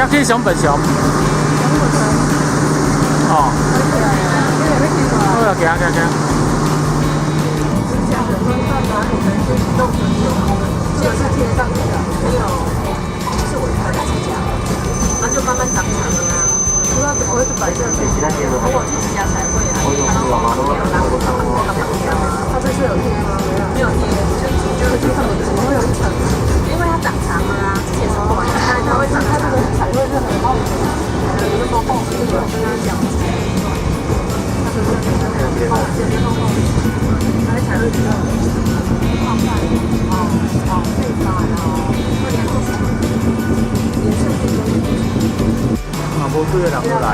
遐去上白熊。哦。好啦，行行行。这个是贴上去的，没有，是我穿的指甲，它就慢慢长长了啊。不知道怎么会是白色的指甲，我去指甲才会啊。看到我没有拿过它们干嘛这样？它这是有贴吗？没有贴，就是贴上面怎么会有一层？因为它长长了啊，之前是短的，它会长长，才会是很厚的。有的时候厚是有跟它讲，它是厚，这边厚，它才会比较好看。配发然后颜色啊，无几个人过来。